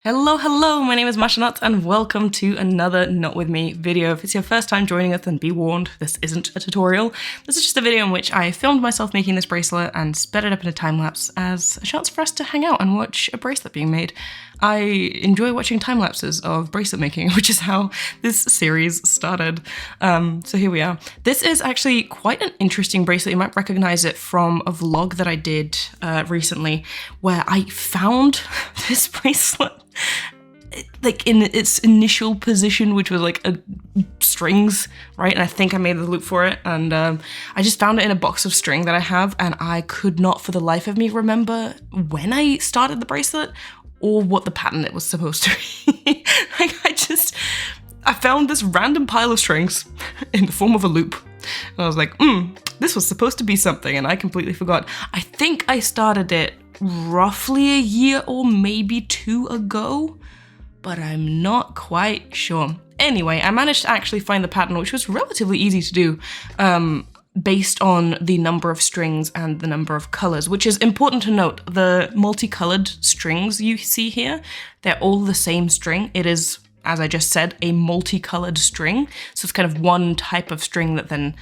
Hello, my name is Masha and welcome to another Not With Me video. If it's your first time joining us, then be warned, this isn't a tutorial. This is just a video in which I filmed myself making this bracelet and sped it up in a time-lapse as a chance for us to hang out and watch a bracelet being made. I enjoy watching time-lapses of bracelet making, which is how this series started. So here we are. This is actually quite an interesting bracelet. You might recognize it from a vlog that I did recently where I found this bracelet like in its initial position, which was like strings, right? And I think I made the loop for it, and I just found it in a box of string that I have, and I could not for the life of me remember when I started the bracelet or what the pattern it was supposed to be. Like I found this random pile of strings in the form of a loop, and I was like, this was supposed to be something, and I completely forgot. I think I started it roughly a year or maybe two ago, but I'm not quite sure. Anyway, I managed to actually find the pattern, which was relatively easy to do, based on the number of strings and the number of colors, which is important to note. The multicolored strings you see here, they're all the same string. It is, as I just said, a multicolored string. So it's kind of one type of string that then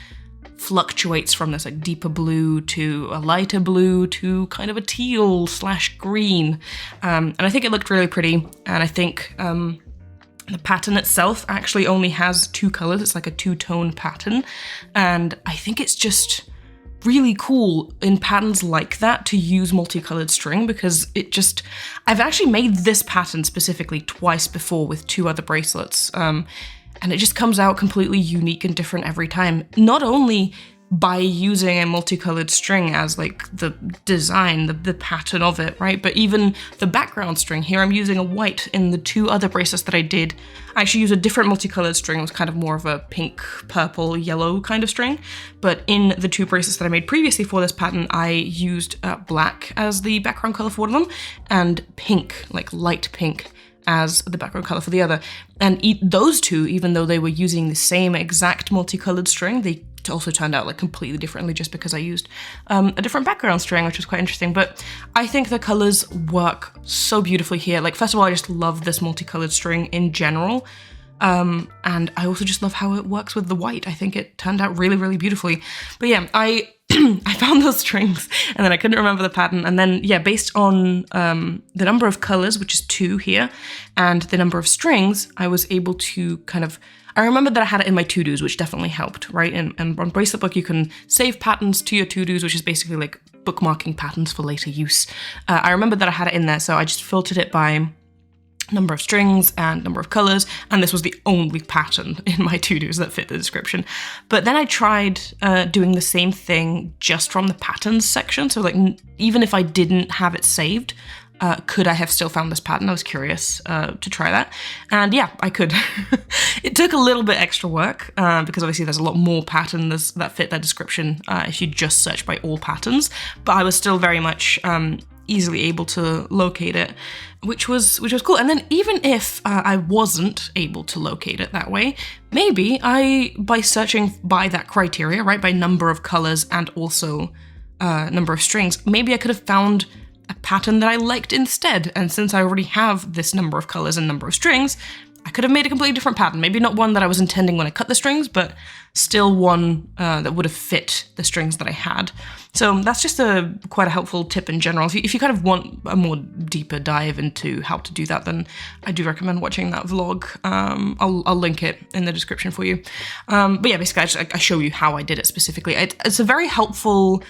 fluctuates from this like deeper blue to a lighter blue to kind of a teal / green. And I think it looked really pretty. And I think the pattern itself actually only has two colors. It's like a two-tone pattern. And I think it's just really cool in patterns like that to use multicolored string, because I've actually made this pattern specifically twice before with two other bracelets. And it just comes out completely unique and different every time. Not only by using a multicolored string as like the design, the pattern of it, right? But even the background string. Here I'm using a white. In the two other bracelets that I did, I actually used a different multicolored string. It was kind of more of a pink, purple, yellow kind of string. But in the two bracelets that I made previously for this pattern, I used black as the background color for one of them and pink, like light pink, as the background color for the other. And those two, even though they were using the same exact multicolored string, they also turned out like completely differently just because I used a different background string, which was quite interesting. But I think the colors work so beautifully here. Like, first of all, I just love this multicolored string in general. And I also just love how it works with the white. I think it turned out really, really beautifully. But yeah, I found those strings and then I couldn't remember the pattern. And then, yeah, based on the number of colors, which is 2 here, and the number of strings, I was able to I remembered that I had it in my to-dos, which definitely helped, right? And on Bracelet Book, you can save patterns to your to-dos, which is basically like bookmarking patterns for later use. I remembered that I had it in there, so I just filtered it by number of strings and number of colors, and this was the only pattern in my to-dos that fit the description. But then I tried doing the same thing just from the patterns section. So like, even if I didn't have it saved, could I have still found this pattern? I was curious to try that. And yeah, I could. It took a little bit extra work because obviously there's a lot more patterns that fit that description if you just search by all patterns, but I was still very much easily able to locate it, which was cool. And then even if I wasn't able to locate it that way, maybe by searching by that criteria, right, by number of colors and also number of strings, maybe I could have found a pattern that I liked instead. And since I already have this number of colors and number of strings, I could have made a completely different pattern. Maybe not one that I was intending when I cut the strings, but still one that would have fit the strings that I had. So that's just quite a helpful tip in general. If you kind of want a more deeper dive into how to do that, then I do recommend watching that vlog. I'll link it in the description for you. But yeah, basically I show you how I did it specifically. It's a very helpful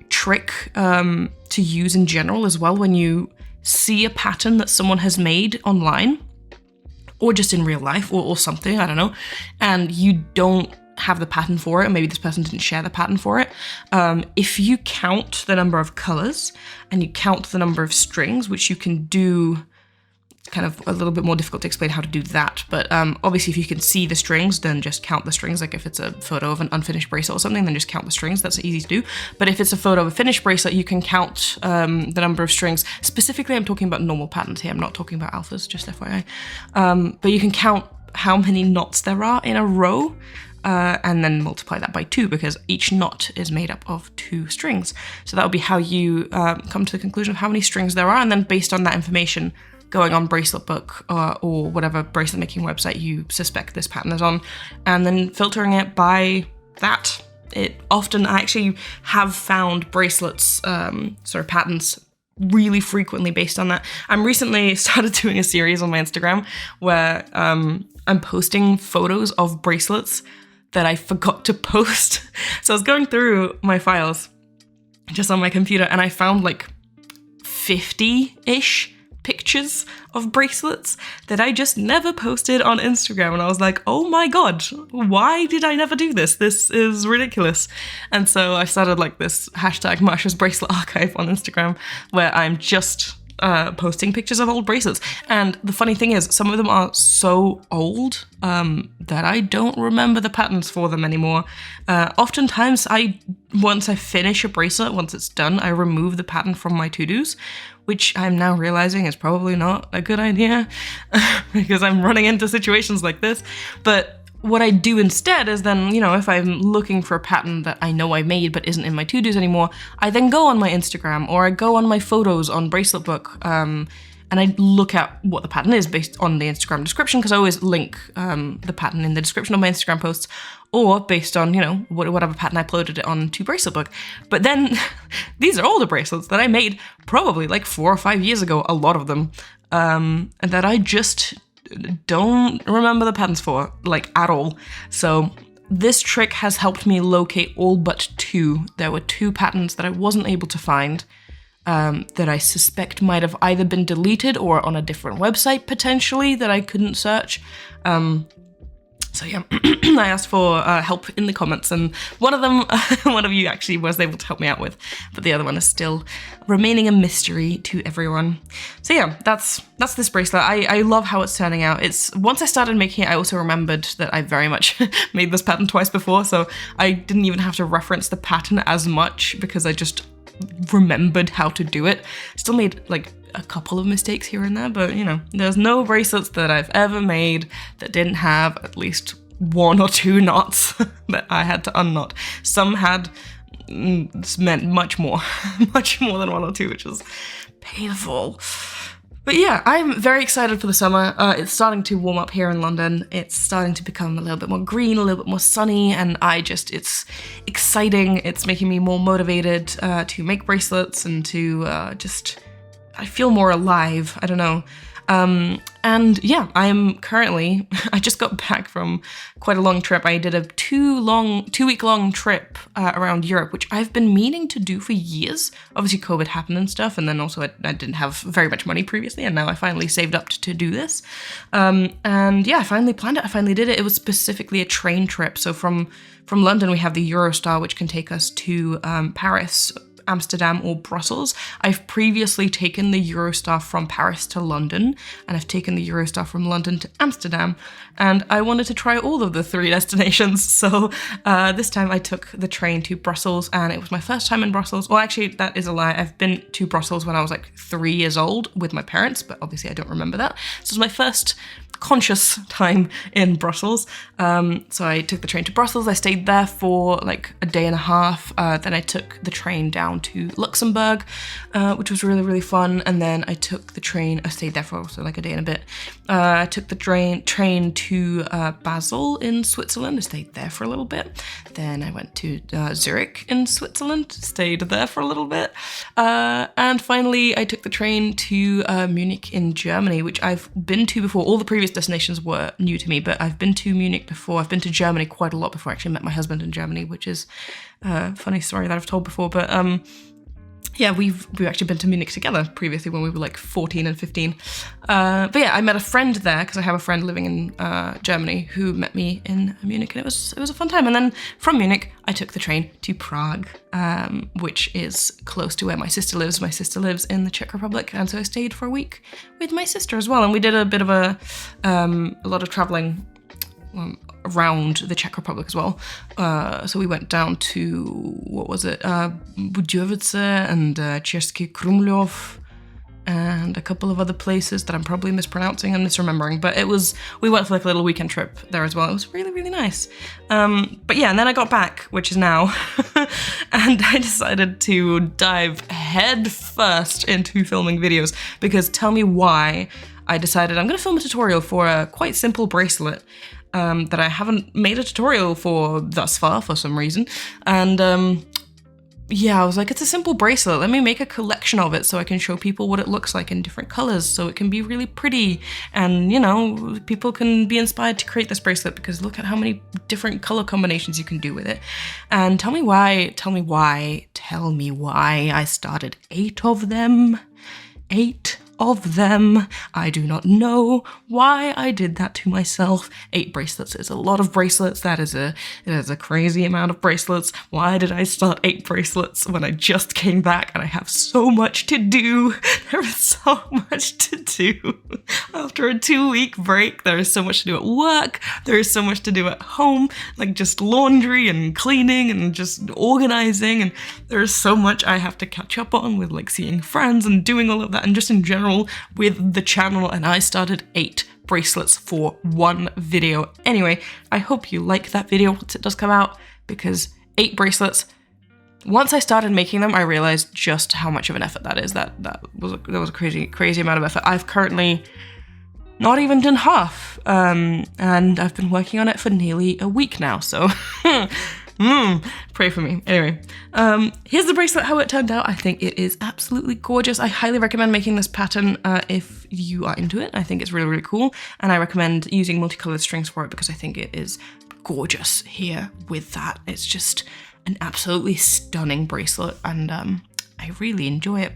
trick to use in general as well when you see a pattern that someone has made online or just in real life or something, I don't know, and you don't have the pattern for it, or maybe this person didn't share the pattern for it. If you count the number of colors and you count the number of strings, which you can do, kind of a little bit more difficult to explain how to do that, but obviously if you can see the strings, then just count the strings. Like if it's a photo of an unfinished bracelet or something, then just count the strings. That's easy to do. But if it's a photo of a finished bracelet, you can count the number of strings. Specifically, I'm talking about normal patterns here. I'm not talking about alphas, just FYI. But you can count how many knots there are in a row, and then multiply that by 2, because each knot is made up of 2 strings. So that would be how you come to the conclusion of how many strings there are, and then based on that information, going on Bracelet Book or whatever bracelet making website you suspect this pattern is on, and then filtering it by that. I actually have found bracelets, sort of patterns really frequently based on that. I'm recently started doing a series on my Instagram where I'm posting photos of bracelets that I forgot to post. So I was going through my files just on my computer and I found like 50-ish pictures of bracelets that I just never posted on Instagram. And I was like, oh my God, why did I never do this? This is ridiculous. And so I started like this hashtag Masha's Bracelet Archive on Instagram where I'm just posting pictures of old bracelets. And the funny thing is, some of them are so old that I don't remember the patterns for them anymore. Oftentimes, once I finish a bracelet, once it's done, I remove the pattern from my to-dos, which I'm now realizing is probably not a good idea because I'm running into situations like this. But what I do instead is then, if I'm looking for a pattern that I know I made but isn't in my to-dos anymore, I then go on my Instagram or I go on my photos on Bracelet Book and I look at what the pattern is based on the Instagram description, because I always link the pattern in the description of my Instagram posts, or based on, whatever pattern I uploaded it on to Bracelet Book. But then these are all the bracelets that I made probably like 4 or 5 years ago, a lot of them, and that I just don't remember the patterns for, like, at all. So this trick has helped me locate all but 2. There were 2 patterns that I wasn't able to find that I suspect might have either been deleted or on a different website potentially that I couldn't search. So yeah, I asked for help in the comments, and one of you actually was able to help me out with, but the other one is still remaining a mystery to everyone. So yeah, that's this bracelet. I love how it's turning out. Once I started making it, I also remembered that I very much made this pattern twice before, so I didn't even have to reference the pattern as much because I just remembered how to do it. Still made like a couple of mistakes here and there, but there's no bracelets that I've ever made that didn't have at least 1 or 2 knots that I had to unknot. Some had meant much more than 1 or 2, which was painful. But yeah, I'm very excited for the summer. It's starting to warm up here in London. It's starting to become a little bit more green, a little bit more sunny, and it's exciting. It's making me more motivated to make bracelets and to I feel more alive. I don't know. And yeah, I just got back from quite a long trip. I did a 2-week-long trip around Europe, which I've been meaning to do for years. Obviously COVID happened and stuff, and then also I didn't have very much money previously, and now I finally saved up to do this. And yeah, I finally planned it, I finally did it. It was specifically a train trip. So from London, we have the Eurostar, which can take us to Paris, Amsterdam, or Brussels. I've previously taken the Eurostar from Paris to London, and I've taken the Eurostar from London to Amsterdam, and I wanted to try all of the 3 destinations. So this time I took the train to Brussels, and it was my first time in Brussels. Well, actually, that is a lie. I've been to Brussels when I was like 3 years old with my parents, but obviously I don't remember that. So it was my first conscious time in Brussels. So I took the train to Brussels. I stayed there for like a day and a half. Then I took the train down to Luxembourg, which was really, really fun. And then I took the train, I stayed there for also like a day and a bit. I took the train to Basel in Switzerland. I stayed there for a little bit. Then I went to Zurich in Switzerland, stayed there for a little bit. And finally, I took the train to Munich in Germany, which I've been to before. All the previous destinations were new to me, but I've been to Munich before. I've been to Germany quite a lot before. I actually met my husband in Germany, which is a funny story that I've told before. But yeah, we've actually been to Munich together previously when we were like 14 and 15. But yeah, I met a friend there because I have a friend living in Germany who met me in Munich, and it was a fun time. And then from Munich, I took the train to Prague, which is close to where my sister lives. My sister lives in the Czech Republic, and so I stayed for a week with my sister as well. And we did a bit of a lot of traveling around the Czech Republic as well. So we went down to, what was it, Budějovice and Český Krumlov, and a couple of other places that I'm probably mispronouncing and misremembering, but we went for like a little weekend trip there as well. It was really, really nice. But yeah, and then I got back, which is now, and I decided to dive head first into filming videos, because tell me why I decided I'm gonna film a tutorial for a quite simple bracelet that I haven't made a tutorial for thus far for some reason. And yeah, I was like, it's a simple bracelet. Let me make a collection of it so I can show people what it looks like in different colors, so it can be really pretty. And, you know, people can be inspired to create this bracelet, because look at how many different color combinations you can do with it. And tell me why I started 8 of them. 8 of them. I do not know why I did that to myself. 8 bracelets is a lot of bracelets. That is a crazy amount of bracelets. Why did I start 8 bracelets when I just came back and I have so much to do? There is so much to do. After a 2-week break, there is so much to do at work. There is so much to do at home, like just laundry and cleaning and just organizing. And there is so much I have to catch up on with like seeing friends and doing all of that, and just in general with the channel, and I started 8 bracelets for one video. Anyway, I hope you like that video once it does come out, because 8 bracelets, once I started making them, I realized just how much of an effort that is. That was a crazy amount of effort. I've currently not even done half, and I've been working on it for nearly a week now, so pray for me. Anyway, here's the bracelet, how it turned out. I think it is absolutely gorgeous. I highly recommend making this pattern if you are into it. I think it's really, really cool, and I recommend using multicolored strings for it, because I think it is gorgeous here with that. It's just an absolutely stunning bracelet, and I really enjoy it.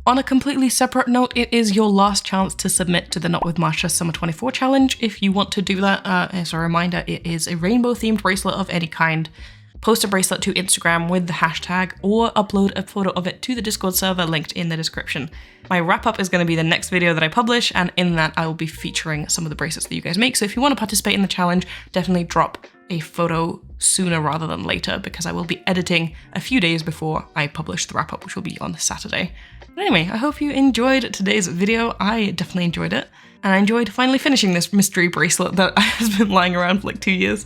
On a completely separate note, it is your last chance to submit to the Not With Masha Summer 24 challenge. If you want to do that, as a reminder, it is a rainbow themed bracelet of any kind. Post a bracelet to Instagram with the hashtag, or upload a photo of it to the Discord server linked in the description. My wrap up is going to be the next video that I publish, and in that I will be featuring some of the bracelets that you guys make. So if you want to participate in the challenge, definitely drop a photo sooner rather than later, because I will be editing a few days before I publish the wrap up, which will be on Saturday. But anyway, I hope you enjoyed today's video. I definitely enjoyed it, and I enjoyed finally finishing this mystery bracelet that has been lying around for like 2 years.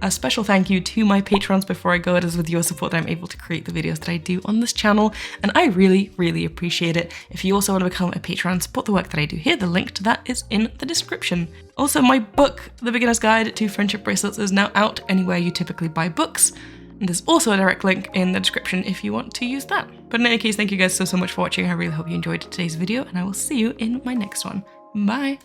A special thank you to my patrons before I go. It is with your support that I'm able to create the videos that I do on this channel, and I really, really appreciate it. If you also want to become a patron and support the work that I do here, the link to that is in the description. Also, my book, The Beginner's Guide to Friendship Bracelets, is now out anywhere you typically buy books. And there's also a direct link in the description if you want to use that. But in any case, thank you guys so much for watching. I really hope you enjoyed today's video, and I will see you in my next one. Bye!